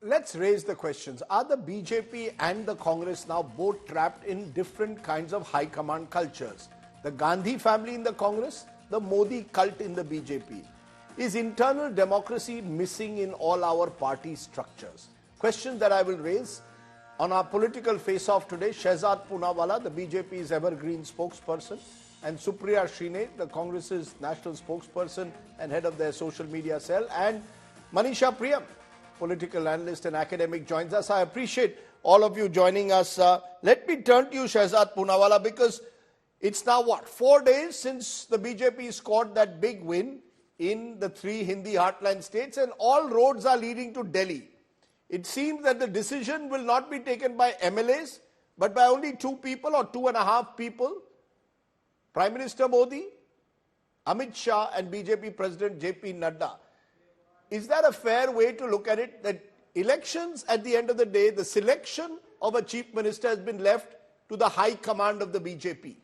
let's raise the questions. Are the BJP and the Congress now both trapped in different kinds of high command cultures? The Gandhi family in the Congress, the Modi cult in the BJP. Is internal democracy missing in all our party structures? Questions that I will raise. On our political face-off today, Shehzad Poonawalla, the BJP's evergreen spokesperson, and Supriya Shine, the Congress's national spokesperson and head of their social media cell, and Manisha Priyam, political analyst and academic, joins us. I appreciate all of you joining us. Let me turn to you, Shehzad Poonawalla, because it's now, 4 days since the BJP scored that big win in the 3 Hindi heartland states, and all roads are leading to Delhi. It seems that the decision will not be taken by MLAs, but by only 2 people or 2.5 people. Prime Minister Modi, Amit Shah, and BJP President JP Nadda. Is that a fair way to look at it? That elections, at the end of the day, the selection of a chief minister has been left to the high command of the BJP?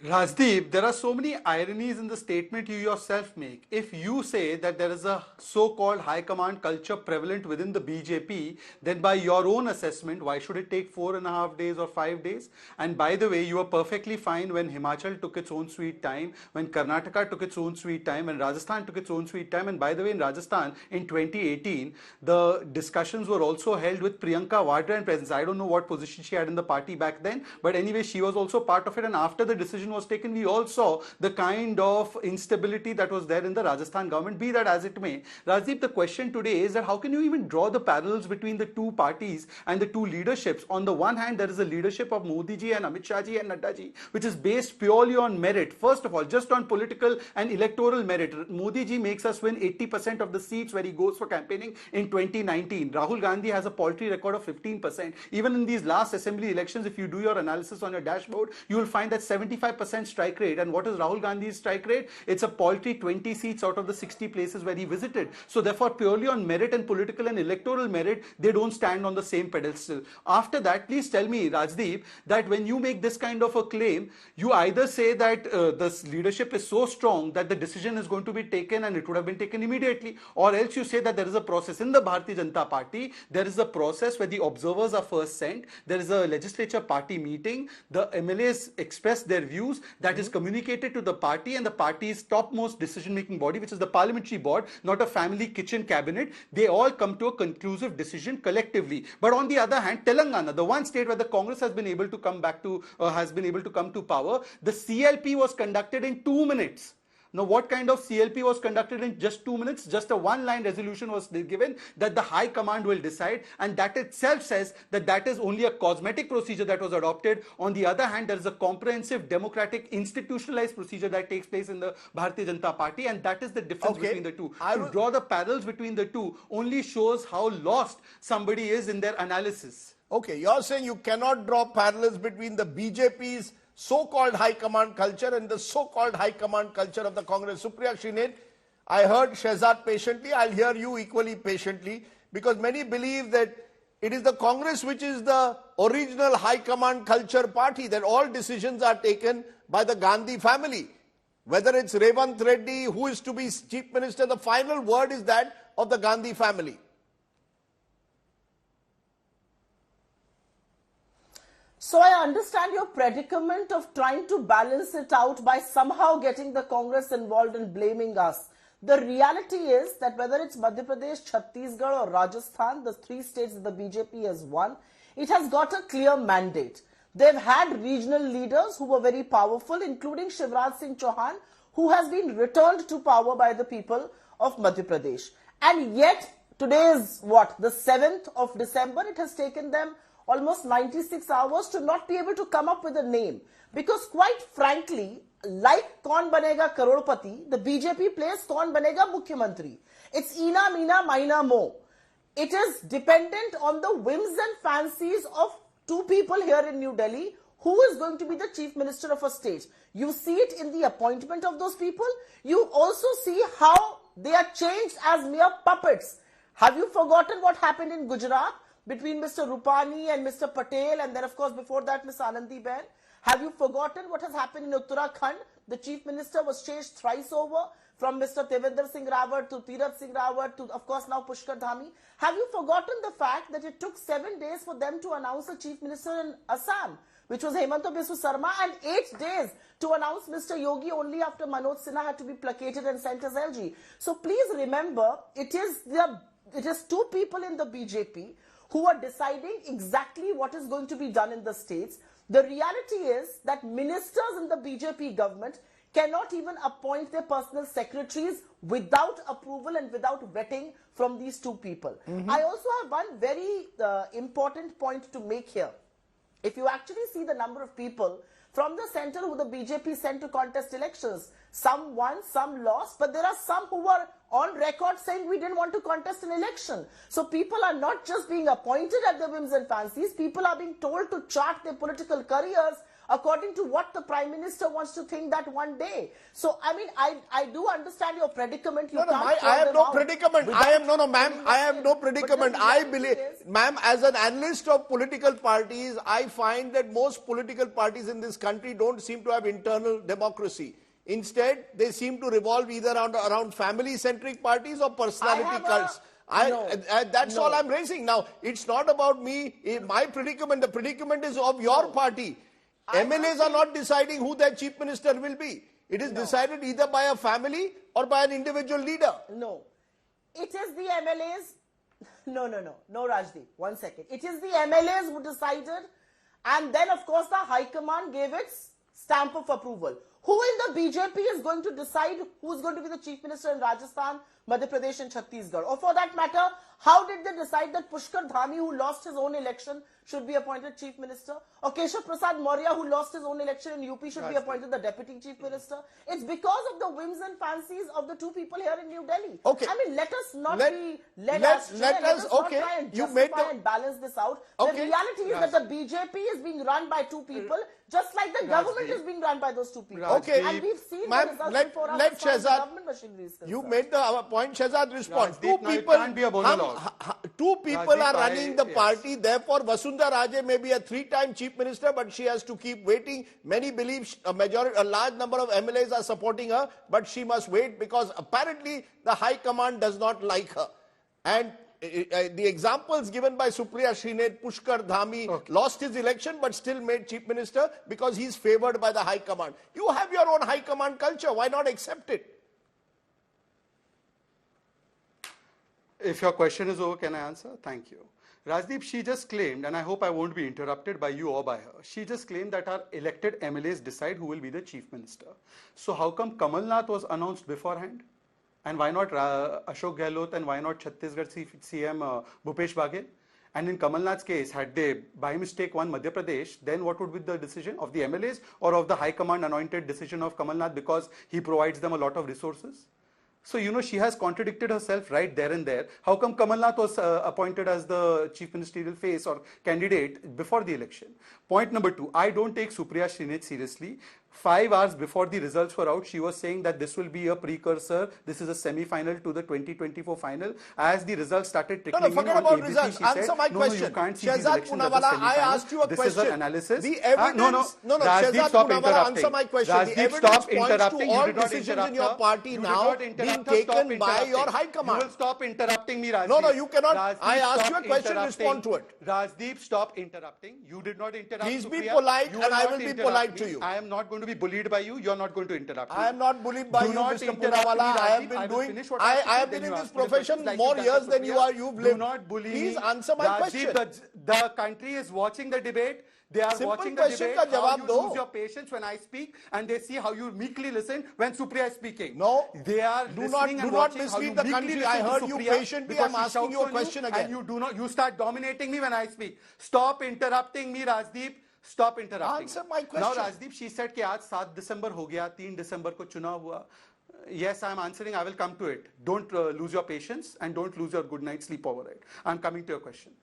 Rajdeep, there are so many ironies in the statement you yourself make. If you say that there is a so-called high command culture prevalent within the BJP, then by your own assessment, why should it take 4.5 days or 5 days? And by the way, you were perfectly fine when Himachal took its own sweet time, when Karnataka took its own sweet time, and Rajasthan took its own sweet time. And by the way, in Rajasthan in 2018, the discussions were also held with Priyanka Vadra in presence. I don't know what position she had in the party back then, but anyway, she was also part of it. And after the decision was taken, we all saw the kind of instability that was there in the Rajasthan government. Be that as it may, Rajdeep, the question today is that how can you even draw the parallels between the two parties and the two leaderships? On the one hand, there is a leadership of Modi ji and Amit Shah ji and Nadda ji, which is based purely on merit. First of all, just on political and electoral merit. Modi ji makes us win 80% of the seats where he goes for campaigning in 2019. Rahul Gandhi has a paltry record of 15%. Even in these last assembly elections, if you do your analysis on your dashboard, you will find that 75% strike rate. And what is Rahul Gandhi's strike rate? It's a paltry 20 seats out of the 60 places where he visited. So therefore, purely on merit and political and electoral merit, they don't stand on the same pedestal. After that, please tell me, Rajdeep, that when you make this kind of a claim, you either say that the leadership is so strong that the decision is going to be taken and it would have been taken immediately, or else you say that there is a process in the Bharatiya Janata Party. There is a process where the observers are first sent. There is a legislature party meeting. The MLAs express their views. That is communicated to the party, and the party's topmost decision-making body, which is the parliamentary board, not a family kitchen cabinet, they all come to a conclusive decision collectively. But on the other hand, Telangana, the one state where the Congress has been able to come to power, the CLP was conducted in 2 minutes. Now, what kind of CLP was conducted in just 2 minutes? Just a one-line resolution was given that the High Command will decide, and that itself says that that is only a cosmetic procedure that was adopted. On the other hand, there is a comprehensive, democratic, institutionalized procedure that takes place in the Bharatiya Janata Party, and that is the difference between the two. To draw the parallels between the two only shows how lost somebody is in their analysis. Okay, you're saying you cannot draw parallels between the BJP's so-called high command culture and the so-called high command culture of the Congress. Supriya Shine, I heard Shehzad patiently. I'll hear you equally patiently, because many believe that it is the Congress which is the original high command culture party, that all decisions are taken by the Gandhi family. Whether it's Revant Reddy, who is to be chief minister, the final word is that of the Gandhi family. So I understand your predicament of trying to balance it out by somehow getting the Congress involved and blaming us. The reality is that whether it's Madhya Pradesh, Chhattisgarh or Rajasthan, the 3 states that the BJP has won, it has got a clear mandate. They've had regional leaders who were very powerful, including Shivraj Singh Chouhan, who has been returned to power by the people of Madhya Pradesh. And yet, today is the 7th of December. It has taken them almost 96 hours to not be able to come up with a name. Because quite frankly, like Kaun Banega Karodpati, the BJP plays Kaun Banega Mukhyamantri. It's Eena, Meena, Maina, Mo. It is dependent on the whims and fancies of 2 people here in New Delhi who is going to be the chief minister of a state. You see it in the appointment of those people. You also see how they are changed as mere puppets. Have you forgotten what happened in Gujarat between Mr. Rupani and Mr. Patel, and then of course before that Ms. Anandi Ben? Have you forgotten what has happened in Uttarakhand? The chief minister was changed thrice over. from Mr. Devendra Singh Rawat to Tirath Singh Rawat to, of course, now Pushkar Dhami. Have you forgotten the fact that it took 7 days for them to announce a chief minister in Assam, which was Hemanta Biswa Sarma, and 8 days to announce Mr. Yogi only after Manoj Sinha had to be placated and sent as LG. So please remember, it is two people in the BJP who are deciding exactly what is going to be done in the states. The reality is that ministers in the BJP government cannot even appoint their personal secretaries without approval and without vetting from these two people. I also have one very important point to make here. If you actually see the number of people from the center who the BJP sent to contest elections, some won, some lost, but there are some who were on record saying we didn't want to contest an election. So people are not just being appointed at their whims and fancies, people are being told to chart their political careers according to what the Prime Minister wants to think that one day. So, I mean, I do understand your predicament. You I have no predicament. Ma'am, I have no predicament. I believe, ma'am, as an analyst of political parties, I find that most political parties in this country don't seem to have internal democracy. Instead, they seem to revolve either around family-centric parties or personality cults. That's all I'm raising. Now, it's not about me, my predicament. The predicament is of your party. MLAs are not deciding who their chief minister will be. It is decided either by a family or by an individual leader. No. It is the MLAs. No, Rajdeep. 1 second. It is the MLAs who decided, and then, of course, the High Command gave its stamp of approval. Who in the BJP is going to decide who is going to be the chief minister in Rajasthan, Madhya Pradesh and Chhattisgarh? Or for that matter, how did they decide that Pushkar Dhami, who lost his own election, should be appointed chief minister? Or Keshav Prasad Maurya, who lost his own election in UP, should be appointed the deputy chief minister? It's because of the whims and fancies of the two people here in New Delhi. Okay. I mean, let us not try and justify and balance this out. The reality is that the BJP is being run by two people, just like the government is being run by those two people. Okay. And we've seen the results before us as far as the government machinery is concerned. You made the point, Shehzad, respond. Two people are running the party, therefore Vasundhara Raje may be a 3-time chief minister, but she has to keep waiting. Many believe a large number of MLAs are supporting her, but she must wait because apparently the High Command does not like her. And the examples given by Supriya Shrinet, Pushkar Dhami lost his election but still made chief minister because he's favored by the High Command. You have your own High Command culture. Why not accept it? If your question is over, can I answer? Thank you. Rajdeep, she just claimed, and I hope I won't be interrupted by you or by her, she just claimed that our elected MLAs decide who will be the chief minister. So how come Kamal Nath was announced beforehand? And why not Ashok Gehlot, and why not Chhattisgarh CM Bhupesh Baghel? And in Kamal Nath's case, had they by mistake won Madhya Pradesh, then what would be the decision of the MLAs or of the High Command anointed decision of Kamal Nath because he provides them a lot of resources? So, you know, she has contradicted herself right there and there. How come Kamal Nath was appointed as the chief ministerial face or candidate before the election? Point number 2, I don't take Supriya Shrinet seriously. 5 hours before the results were out, she was saying that this will be a precursor. This is a semi-final to the 2024 final. As the results started trickling in on ABC, results. she Answer said, my no, question. you can't see Shehzad these elections as a Poonawala, semi-final. I asked you a this question. Is an analysis. The evidence, Rajdeep, stop interrupting. Answer my question. Rajdeep, The evidence stop points interrupting. to all You did not decisions interrupt in your her. party You now did not being interrupt her. Stop taken by your High Command. You will stop interrupting me, Rajdeep. No, you cannot. Rajdeep, I asked you a question, interrupting. respond to it. Rajdeep, stop interrupting. You did not interrupt. Please be Supriya. polite You and I not will be interrupt polite me. to you. I am not going to be bullied by you. You are not going to interrupt me. I am not bullied by Do you, not Mr. interrupt Poonawala. me, I have Rajdeep. been I will doing. finish what I I have been in this profession like more you've years done, than Supriya. you are. You've lived. Do not bully Please me. answer my Rajdeep, question. The country is watching the debate. They are Simple watching the question debate. ka How jawab you do. lose your patience when I speak, and they see how you meekly listen when Supriya is speaking. No, they are do listening not and watching how mislead you the meekly country. listen I to heard you Supriya patiently. because I'm she asking you shouts a on question again. And you do not. You start dominating me when I speak. Stop interrupting me, Rajdeep. Stop interrupting. Answer my question. Now, Rajdeep, she said कि आज 7 दिसंबर हो गया, 3 दिसंबर को चुनाव हुआ. Yes, I am answering. I will come to it. Don't lose your patience and don't lose your good night sleep over it. I am coming to your question.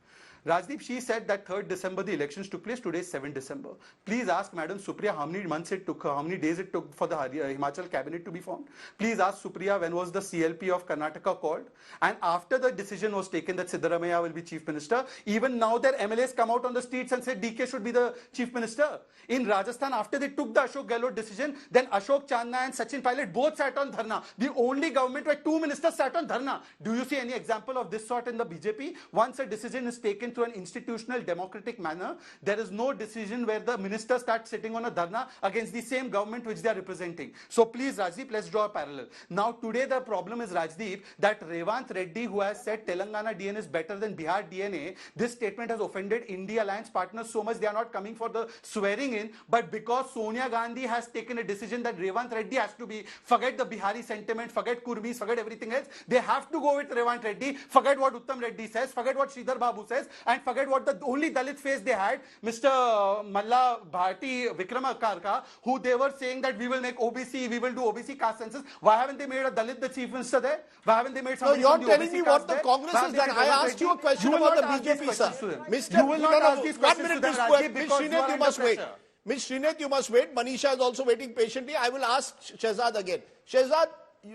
Rajdeep, she said that 3rd December the elections took place. Today is 7th December. Please ask Madam Supriya how many months it took, how many days it took for the Himachal cabinet to be formed. Please ask Supriya when was the CLP of Karnataka called. And after the decision was taken that Siddaramaiah will be chief minister, even now their MLAs come out on the streets and say DK should be the chief minister. In Rajasthan, after they took the Ashok Gehlot decision, then Ashok Chandna and Sachin Pilot both sat on dharna. The only government where 2 ministers sat on dharna. Do you see any example of this sort in the BJP? Once a decision is taken through an institutional democratic manner, there is no decision where the ministers start sitting on a dharna against the same government which they are representing. So please, Rajdeep, let's draw a parallel. Now today the problem is, Rajdeep, that Revant Reddy, who has said Telangana DNA is better than Bihar DNA, this statement has offended India Alliance partners so much they are not coming for the swearing in. But because Sonia Gandhi has taken a decision that Revant Reddy has to be, forget the Bihari sentiment, forget Kurmis, forget everything else, they have to go with Revant Reddy, forget what Uttam Reddy says, forget what Sridhar Babu says, and forget what the only Dalit face they had, Mr. Malla Bharti Vikramakarka, who they were saying that we will make OBC, we will do OBC caste census. Why haven't they made a Dalit the chief minister there? Why haven't they made somebody No, from you're the telling OBC me what caste the there? Congress has done. I asked you a question about the BJP, sir. Mr. You will not ask these questions to them, Rajdeep, Ms. because you Srinath, are you under must wait. pressure. Ms. Srinath, you must wait. Manisha is also waiting patiently. I will ask Shehzad again. Shehzad,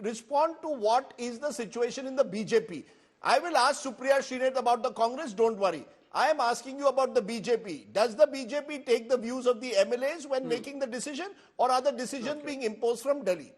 respond to what is the situation in the BJP. I will ask Supriya Srinath about the Congress, don't worry. I am asking you about the BJP. Does the BJP take the views of the MLAs when making the decision, or are the decisions being imposed from Delhi?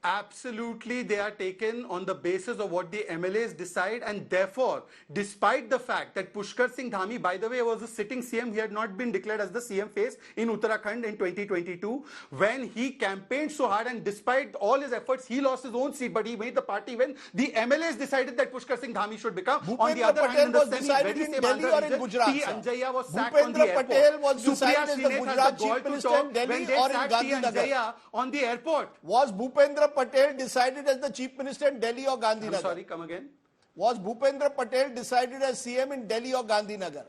Absolutely, they are taken on the basis of what the MLAs decide, and therefore, despite the fact that Pushkar Singh Dhami, by the way, was a sitting CM, he had not been declared as the CM face in Uttarakhand in 2022, when he campaigned so hard, and despite all his efforts, he lost his own seat, but he made the party win. The MLAs decided that Pushkar Singh Dhami should become. On the other hand, in the very same Andhra region, T. Anjaya was sacked on the airport. Patel was Supriya decided as the Srinath Gujarat has the gall Chief to Minister talk in Delhi when they or in sacked T. Gandhinagar. Anjaya on the airport. Was Bhupendra Patel decided as the Chief Minister in Delhi or Gandhinagar? I'm sorry, come again. Was Bhupendra Patel decided as CM in Delhi or Gandhinagar?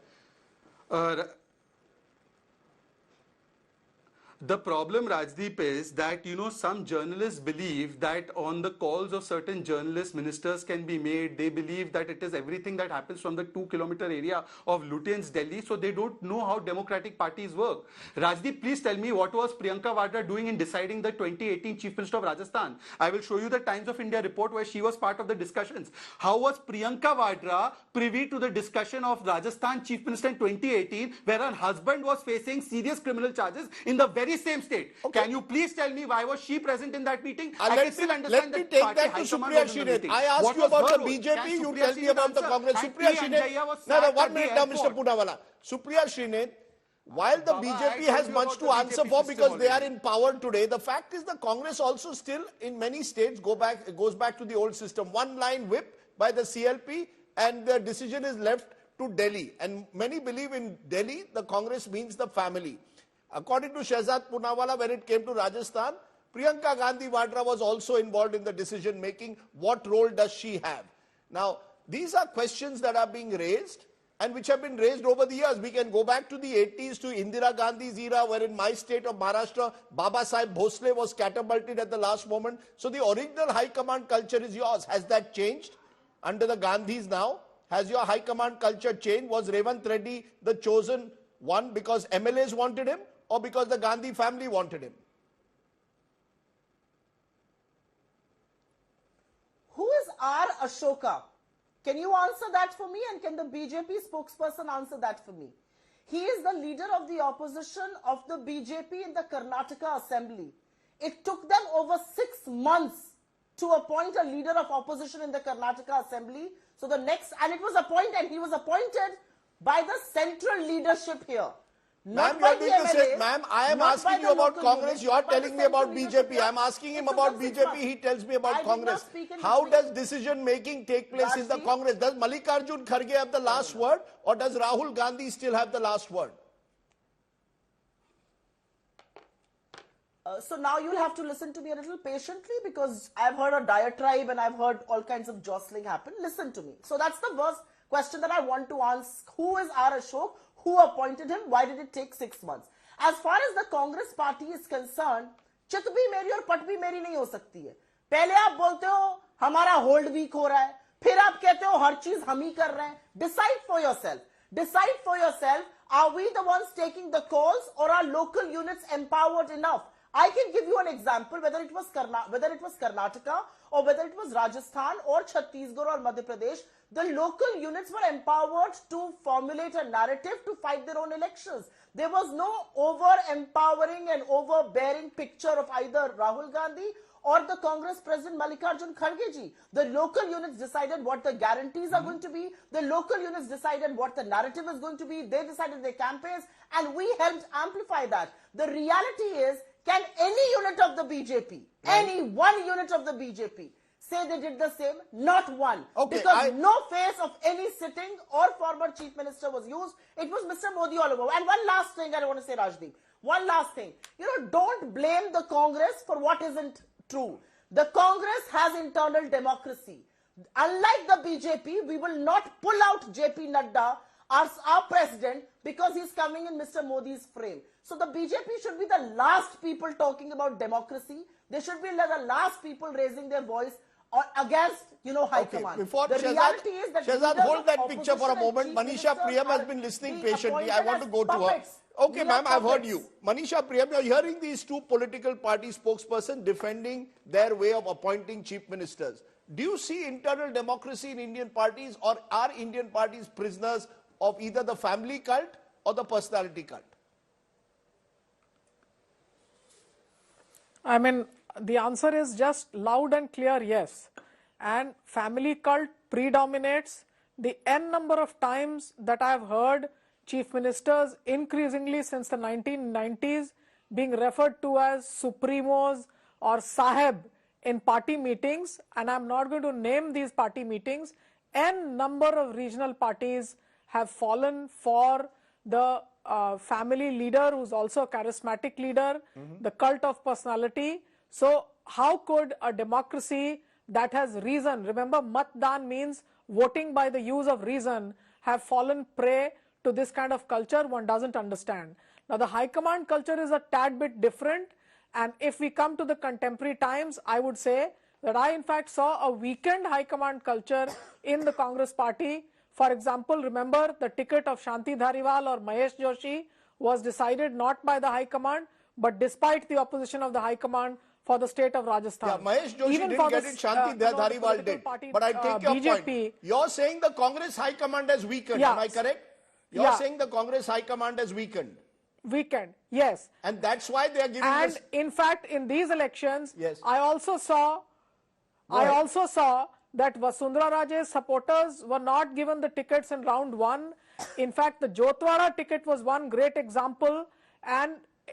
The problem, Rajdeep, is that, some journalists believe that on the calls of certain journalists, ministers can be made. They believe that it is everything that happens from the 2-kilometer area of Lutyens, Delhi, so they don't know how democratic parties work. Rajdeep, please tell me, what was Priyanka Vadra doing in deciding the 2018 Chief Minister of Rajasthan? I will show you the Times of India report where she was part of the discussions. How was Priyanka Vadra privy to the discussion of Rajasthan Chief Minister in 2018, where her husband was facing serious criminal charges in the very same state? Okay. Can you please tell me why was she present in that meeting? I can still understand let me take that to Supriya Srinath. I asked you about the BJP, you tell me about the Congress. Supriya Srinath, no, 1 minute now, Mr. Poonawalla. Supriya Srinath, while the BJP has much to answer for because they are in power today, the fact is the Congress also still in many states goes back to the old system. One line whip by the CLP and the decision is left to Delhi. And many believe in Delhi, the Congress means the family. According to Shehzad Poonawalla, when it came to Rajasthan, Priyanka Gandhi Vadra was also involved in the decision making. What role does she have? Now, these are questions that are being raised and which have been raised over the years. We can go back to the 80s to Indira Gandhi's era, where in my state of Maharashtra, Baba Sahib Bhosle was catapulted at the last moment. So the original high command culture is yours. Has that changed under the Gandhis now? Has your high command culture changed? Was Revant Reddy the chosen one because MLAs wanted him, or because the Gandhi family wanted him? Who is R. Ashoka? Can you answer that for me, and can the BJP spokesperson answer that for me? He is the leader of the opposition of the BJP in the Karnataka Assembly. It took them over 6 months to appoint a leader of opposition in the Karnataka Assembly. So the next, and he was appointed by the central leadership here. Ma'am, I am asking you about Congress. You are telling me about BJP. I am asking him about BJP. He tells me about Congress. How does decision making take place in the Congress? Does Mallikarjun Kharge have the last word, or does Rahul Gandhi still have the last word? So now you'll have to listen to me a little patiently, because I've heard a diatribe and I've heard all kinds of jostling happen. Listen to me. So that's the first question that I want to ask. Who is R. Ashok? Who appointed him? Why did it take 6 months? As far as the Congress party is concerned, chit bhi meri aur pat bhi meri nahi ho sakti hai. पहले आप बोलते हो हमारा hold week हो रहा है, फिर आप कहते हो हर चीज हम ही कर रहे हैं. Decide for yourself. Decide for yourself. Are we the ones taking the calls, or are local units empowered enough? I can give you an example, whether it was Karnataka or whether it was Rajasthan or Chhattisgarh or Madhya Pradesh, the local units were empowered to formulate a narrative to fight their own elections. There was no over-empowering and overbearing picture of either Rahul Gandhi or the Congress President Mallikarjun Kharge ji. The local units decided what the guarantees are going to be. The local units decided what the narrative is going to be. They decided their campaigns, and we helped amplify that. The reality is, can any unit of the BJP, any one unit of the BJP, say they did the same? Not one. Okay, because no face of any sitting or former chief minister was used. It was Mr. Modi all over. And one last thing I want to say, Rajdeep. One last thing. Don't blame the Congress for what isn't true. The Congress has internal democracy. Unlike the BJP, we will not pull out JP Nadda, our president, because he's coming in Mr. Modi's frame. So the BJP should be the last people talking about democracy. They should be the last people raising their voice against, high command. Before the reality is that Shehzad, hold that picture for a moment. Manisha Priyam has been listening patiently. I want to go to her. Okay, ma'am, I've heard you. Manisha Priyam, you're hearing these two political party spokespersons defending their way of appointing chief ministers. Do you see internal democracy in Indian parties, or are Indian parties prisoners of either the family cult or the personality cult? I mean, the answer is just loud and clear, yes. And family cult predominates. The N number of times that I have heard chief ministers increasingly since the 1990s being referred to as supremos or saheb in party meetings, and I'm not going to name these party meetings. N number of regional parties have fallen for the family leader, who's also a charismatic leader, the cult of personality. So how could a democracy that has reason, remember matdan means voting by the use of reason, have fallen prey to this kind of culture? One doesn't understand. Now the high command culture is a tad bit different, and if we come to the contemporary times, I would say that I in fact saw a weakened high command culture in the Congress party. For example, remember the ticket of Shanti Dhariwal or Mahesh Joshi was decided not by the high command, but despite the opposition of the high command for the state of Rajasthan. Yeah, Mahesh Joshi didn't get it, Shanti Dhariwal did. But I take your BJP, point. You're saying the Congress high command has weakened, am I correct? You're saying the Congress high command has weakened. Weakened, yes. And that's why they are giving And us... in fact, in these elections, Yes. I also saw that Vasundhara Raje's supporters were not given the tickets in round one. In fact, the Jotwara ticket was one great example, and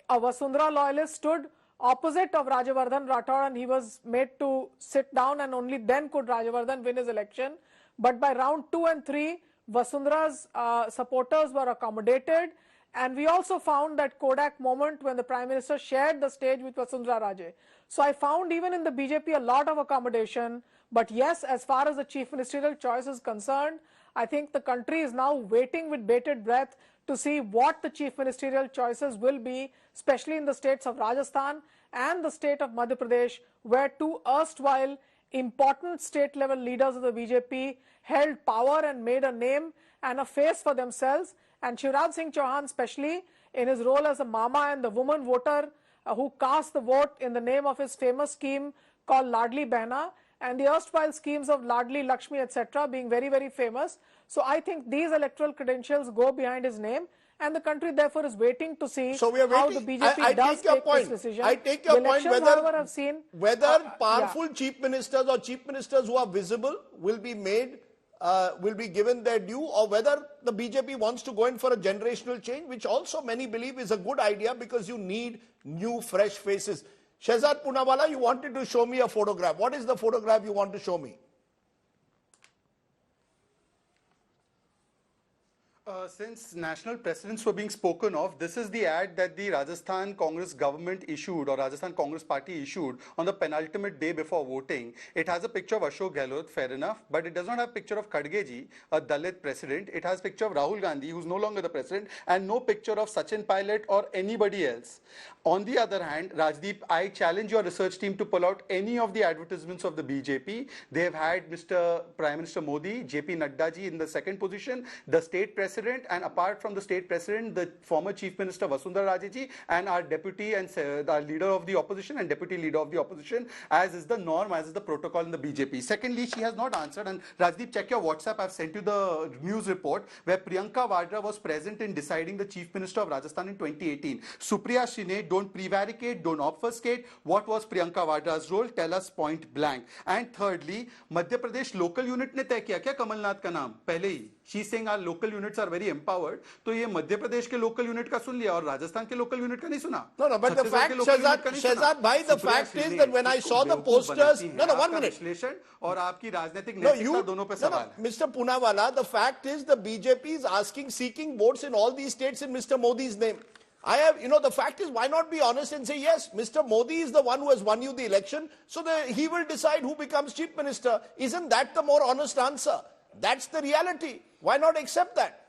a Vasundhara loyalist stood opposite of Rajavardhan Rathod, and he was made to sit down, and only then could Rajavardhan win his election. But by round 2 and 3, Vasundhara's supporters were accommodated, and we also found that Kodak moment when the Prime Minister shared the stage with Vasundhara Raje. So I found even in the BJP a lot of accommodation. But yes, as far as the chief ministerial choice is concerned, I think the country is now waiting with bated breath to see what the chief ministerial choices will be, especially in the states of Rajasthan and the state of Madhya Pradesh, where two erstwhile important state level leaders of the BJP held power and made a name and a face for themselves. And Shivraj Singh Chouhan, especially in his role as a mama and the woman voter who cast the vote in the name of his famous scheme called Ladli Behna, and the erstwhile schemes of Ladli, Lakshmi, etc. being very, very famous. So I think these electoral credentials go behind his name, and the country therefore is waiting to see So we are how the waiting. BJP does take this decision. I take your point whether powerful chief ministers or chief ministers who are visible will be made, will be given their due, or whether the BJP wants to go in for a generational change, which also many believe is a good idea because you need new, fresh faces. Shehzad Poonawalla, you wanted to show me a photograph. What is the photograph you want to show me? Since national precedents were being spoken of, this is the ad that the Rajasthan Congress government issued or Rajasthan Congress party issued on the penultimate day before voting. It has a picture of Ashok Gehlot, fair enough, but it does not have a picture of Khadgeji, a Dalit president. It has a picture of Rahul Gandhi, who's no longer the president, and no picture of Sachin Pilot or anybody else. On the other hand, Rajdeep, I challenge your research team to pull out any of the advertisements of the BJP. They have had Mr. Prime Minister Modi, JP Nadda ji in the second position, the state president, and apart from the state president, the former Chief Minister Vasundhara Raje ji, and our deputy and our leader of the opposition and deputy leader of the opposition, as is the norm, as is the protocol in the BJP. Secondly, she has not answered, and Rajdeep, check your WhatsApp. I've sent you the news report where Priyanka Vadra was present in deciding the Chief Minister of Rajasthan in 2018. Supriya Shine, don't prevaricate, don't obfuscate. What was Priyanka Vadra's role? Tell us point blank. And thirdly, Madhya Pradesh local unit ने तय किया क्या कमलनाथ का नाम पहले ही? She's saying our local units are very empowered. तो ये मध्य प्रदेश के local unit का सुन लिया और राजस्थान के local unit का नहीं सुना. No, but the fact, Shehzad bhai, the fact is that when I saw the posters, no, 1 minute. विश्लेषण और आपकी राजनीतिक नैतिकता दोनों पे सवाल है. Mr. Poonawalla, the fact is the BJP is seeking votes in all these states in Mr. Modi's name. The fact is, why not be honest and say, yes, Mr. Modi is the one who has won you the election, so he will decide who becomes chief minister. Isn't that the more honest answer? That's the reality. Why not accept that?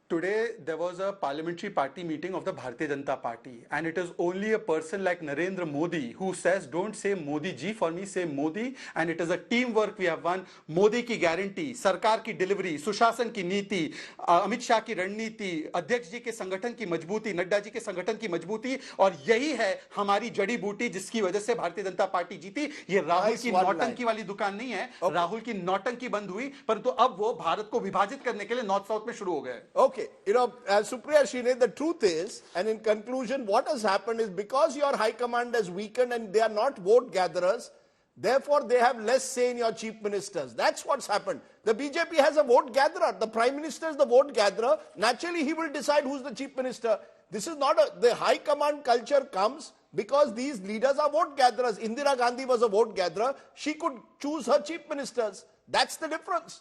Today, there was a parliamentary party meeting of the Bharatiya Janata Party, and it is only a person like Narendra Modi who says, don't say Modi ji, for me say Modi, and it is a teamwork we have won. Modi ki guarantee, Sarkar ki delivery, Sushasan ki niti, Amit Shah ki रणनीति, अध्यक्ष जी के संगठन की मजबूती, नड्डा जी के संगठन की मजबूती, और यही है हमारी जड़ी बूटी जिसकी वजह से भारतीय जनता पार्टी जीती. ये राहुल की नौटंकी वाली दुकान नहीं है. राहुल की नौटंकी बंद हुई, परंतु अब वो भारत को विभाजित करने के लिए नॉर्थ साउथ में शुरू हो गए. Okay, Supriya Shine, the truth is, and in conclusion, what has happened is because your high command has weakened and they are not vote gatherers, therefore they have less say in your chief ministers. That's what's happened. The BJP has a vote gatherer. The prime minister is the vote gatherer. Naturally, he will decide who's the chief minister. This is not the high command culture comes because these leaders are vote gatherers. Indira Gandhi was a vote gatherer. She could choose her chief ministers. That's the difference.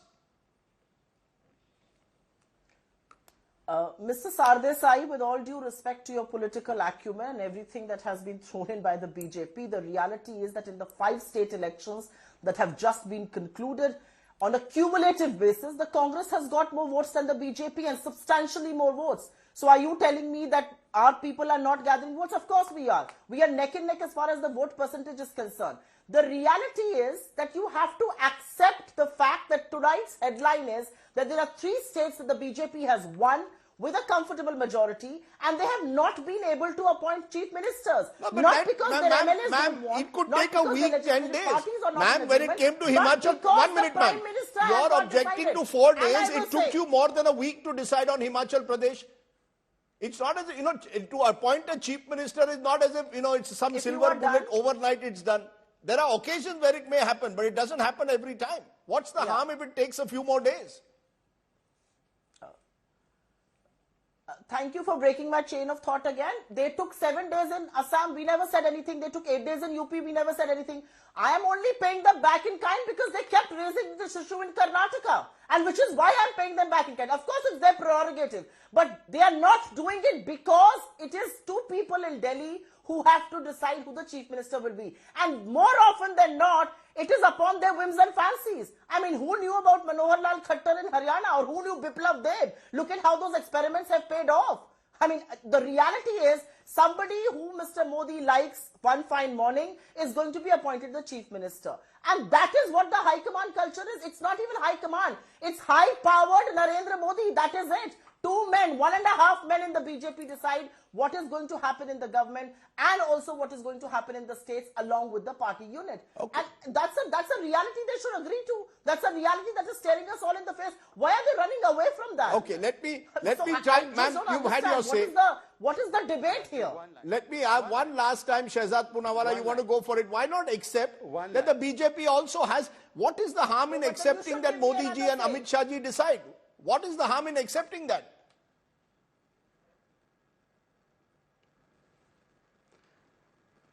Mr. Sardesai, with all due respect to your political acumen and everything that has been thrown in by the BJP, the reality is that in the 5 state elections that have just been concluded, on a cumulative basis, the Congress has got more votes than the BJP and substantially more votes. So are you telling me that our people are not gathering votes? Of course we are. We are neck and neck as far as the vote percentage is concerned. The reality is that you have to accept the fact that tonight's headline is that there are 3 states that the BJP has won with a comfortable majority and they have not been able to appoint chief ministers. No, not because their MLAs ma'am, don't want, it could not take a because week, the 10 legislative days. parties are not Ma'am, in when it agreement, came to but Himachal, because 1 the minute, Prime ma'am. Minister has You're not objecting decided. to 4 And days. I will It took say- you more than a week to decide on Himachal Pradesh. It's not as if, to appoint a chief minister is not as if, it's some If you silver are bullet done- overnight it's done. There are occasions where it may happen, but it doesn't happen every time. What's the harm if it takes a few more days? Thank you for breaking my chain of thought again. They took 7 days in Assam, we never said anything. They took 8 days in UP, we never said anything. I am only paying them back in kind because they kept raising this issue in Karnataka. And which is why I'm paying them back in kind. Of course, it's their prerogative. But they are not doing it because it is 2 people in Delhi who have to decide who the chief minister will be. And more often than not, it is upon their whims and fancies. I mean, who knew about Manohar Lal Khattar in Haryana or who knew Biplab Deb? Look at how those experiments have paid off. I mean, the reality is somebody who Mr. Modi likes one fine morning is going to be appointed the chief minister. And that is what the high command culture is. It's not even high command. It's high-powered Narendra Modi. That is it. 2 men, 1.5 men in the BJP decide what is going to happen in the government and also what is going to happen in the states along with the party unit. Okay. And that's a reality they should agree to. That's a reality that is staring us all in the face. Why are they running away from that? Okay, let me I try, just ma'am, don't you've had your understand. say. What is the debate here? Let me have one last time, Shehzad Poonawalla, you want to go for it. Why not accept that the BJP also has, what is the harm in but then you accepting should that give me Modi ji another and say. Amit Shah ji decide? What is the harm in accepting that?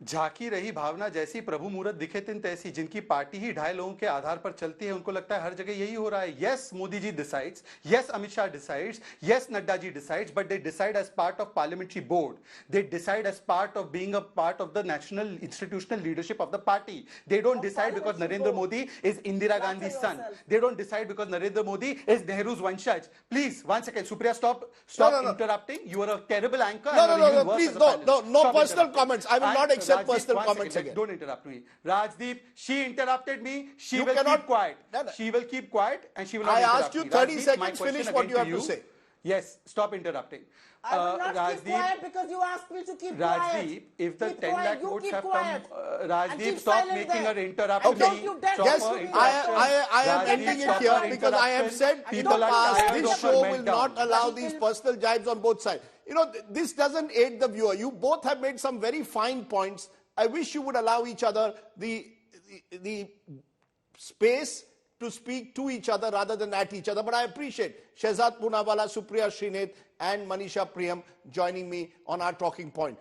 झांकी रही भावना जैसी प्रभु मुहूर्त दिखे तिन तैसी, जिनकी party ही ढाई लोगों के आधार पर चलती है, उनको लगता है हर जगह यही हो रहा है. Yes, Modi ji decides. Yes, Amit Shah decides. Yes, Nadda ji decides. But they decide as part of parliamentary board. They decide as part of being a part of the national institutional leadership of the party. They don't decide because Narendra Modi is Indira Gandhi's son. They don't decide because Narendra Modi is Nehru's Vanshaj. Please, one second, Supriya, stop interrupting. You are a terrible anchor. No, please, no personal comments. I will not accept personal comments again. Don't interrupt me. Rajdeep, she interrupted me. She You will cannot- keep quiet. No, no. She will keep quiet and she will not I interrupt asked you me. 30 Rajdeep, seconds, my question finish what again you have to say. Yes, stop interrupting. I will not keep Rajdeep, quiet because you asked me to keep quiet. Rajdeep, if the Keep 10 quiet, lakh you votes keep have quiet. come, And Rajdeep, keep stop silent making there. her interrupt And me. don't you dare Stop Yes, stop her me. I am Rajdeep, ending it stop here her because I have interruption. said People in the are past tired this of her show will meltdown. not allow But these people- personal jibes on both sides. You know, this doesn't aid the viewer. You both have made some very fine points. I wish you would allow each other the space to speak to each other rather than at each other. But I appreciate Shehzad Poonawala, Supriya Srinath and Manisha Priyam joining me on our talking point.